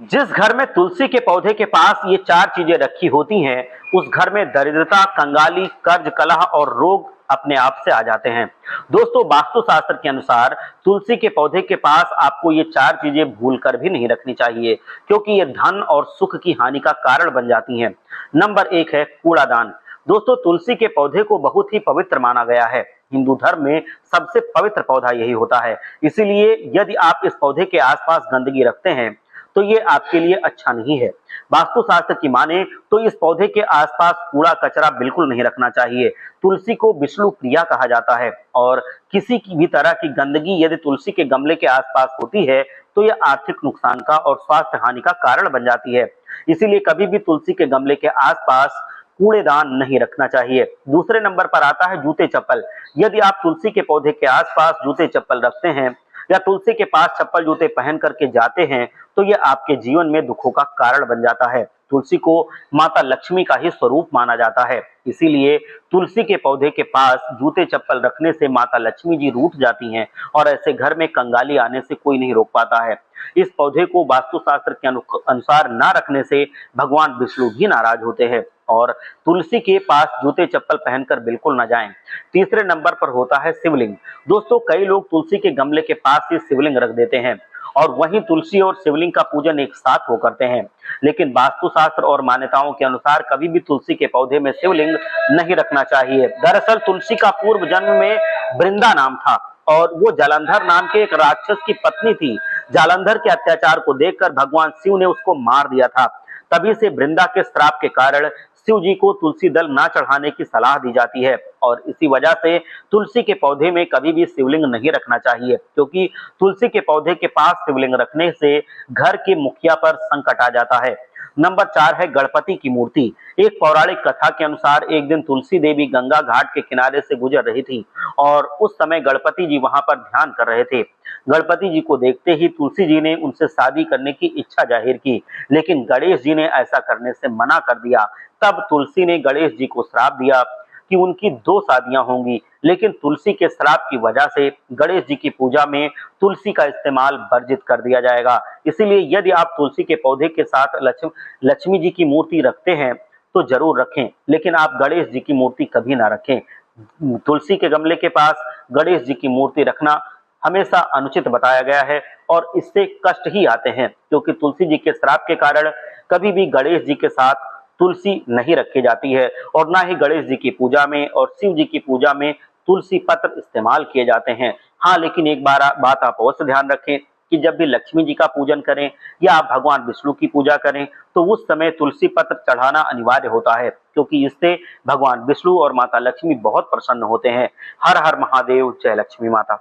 जिस घर में तुलसी के पौधे के पास ये चार चीजें रखी होती हैं, उस घर में दरिद्रता, कंगाली, कर्ज, कलह और रोग अपने आप से आ जाते हैं। दोस्तों, वास्तुशास्त्र के अनुसार तुलसी के पौधे के पास आपको ये चार चीजें भूल कर भी नहीं रखनी चाहिए, क्योंकि ये धन और सुख की हानि का कारण बन जाती हैं। नंबर एक है कूड़ादान। दोस्तों, तुलसी के पौधे को बहुत ही पवित्र माना गया है। हिंदू धर्म में सबसे पवित्र पौधा यही होता है। इसीलिए यदि आप इस पौधे के आसपास गंदगी रखते हैं तो ये आपके लिए अच्छा नहीं है। वास्तुशास्त्र की माने तो इस पौधे के आसपास कूड़ा कचरा बिल्कुल नहीं रखना चाहिए। तुलसी को विष्णु प्रिया कहा जाता है और किसी की भी तरह की गंदगी यदि तुलसी के गमले के आसपास होती है तो यह आर्थिक नुकसान का और स्वास्थ्य हानि का कारण बन जाती है। इसीलिए कभी भी तुलसी के गमले के आसपास कूड़ेदान नहीं रखना चाहिए। दूसरे नंबर पर आता है जूते चप्पल। यदि आप तुलसी के पौधे के आसपास जूते चप्पल रखते हैं या तुलसी के पास चप्पल जूते पहन करके जाते हैं तो ये आपके जीवन में दुखों का कारण बन जाता है। तुलसी को माता लक्ष्मी का ही स्वरूप माना जाता है। इसीलिए तुलसी के पौधे के पास जूते चप्पल रखने से माता लक्ष्मी जी रूठ जाती हैं और ऐसे घर में कंगाली आने से कोई नहीं रोक पाता है। इस पौधे को वास्तुशास्त्र के अनुसार ना रखने से भगवान विष्णु भी नाराज होते हैं और तुलसी के पास जूते चप्पल पहनकर बिल्कुल ना जाएं। तीसरे नंबर पर होता है शिवलिंग। दोस्तों, कई लोग तुलसी के गमले के पास ही शिवलिंग रख देते हैं और वहीं तुलसी और शिवलिंग का पूजन एक साथ हो करते हैं। लेकिन वास्तुशास्त्र और मान्यताओं के अनुसार कभी भी तुलसी के पौधे में शिवलिंग नहीं रखना चाहिए। दरअसल तुलसी का पूर्व जन्म में वृंदा नाम था और वो जालंधर नाम के एक राक्षस की पत्नी थी। जालंधर के अत्याचार को देखकर भगवान शिव ने उसको मार दिया था। तभी से वृंदा के श्राप के कारण शिव जी को तुलसी दल ना चढ़ाने की सलाह दी जाती है और इसी वजह से तुलसी के पौधे में कभी भी शिवलिंग नहीं रखना चाहिए, क्योंकि तुलसी के पौधे के पास शिवलिंग रखने से घर के मुखिया पर संकट आ जाता है। नंबर 4 है गणपति की मूर्ति। एक पौराणिक कथा के अनुसार एक दिन तुलसी देवी गंगा घाट के किनारे से गुजर रही थी और उस समय गणपति जी वहां पर ध्यान कर रहे थे। गणपति जी को देखते ही तुलसी जी ने उनसे शादी करने की इच्छा जाहिर की, लेकिन गणेश जी ने ऐसा करने से मना कर दिया। तब तुलसी ने गणेश जी को श्राप दिया कि उनकी 2 शादियां होंगी, लेकिन तुलसी के श्राप की वजह से गणेश जी की पूजा में तुलसी का इस्तेमाल वर्जित कर दिया जाएगा। इसीलिए यदि आप तुलसी के पौधे के साथ लक्ष्मी जी की मूर्ति रखते हैं तो जरूर रखें, लेकिन आप गणेश जी की मूर्ति कभी ना रखें। तुलसी के गमले के पास गणेश जी की मूर्ति रखना हमेशा अनुचित बताया गया है और इससे कष्ट ही आते हैं, क्योंकि तुलसी जी के श्राप के कारण कभी भी गणेश जी के साथ तुलसी नहीं रखी जाती है और ना ही गणेश जी की पूजा में और शिव जी की पूजा में तुलसी पत्र इस्तेमाल किए जाते हैं। हाँ, लेकिन एक बात आप अवश्य ध्यान रखें कि जब भी लक्ष्मी जी का पूजन करें या आप भगवान विष्णु की पूजा करें तो उस समय तुलसी पत्र चढ़ाना अनिवार्य होता है, क्योंकि इससे भगवान विष्णु और माता लक्ष्मी बहुत प्रसन्न होते हैं। हर हर महादेव, जय लक्ष्मी माता।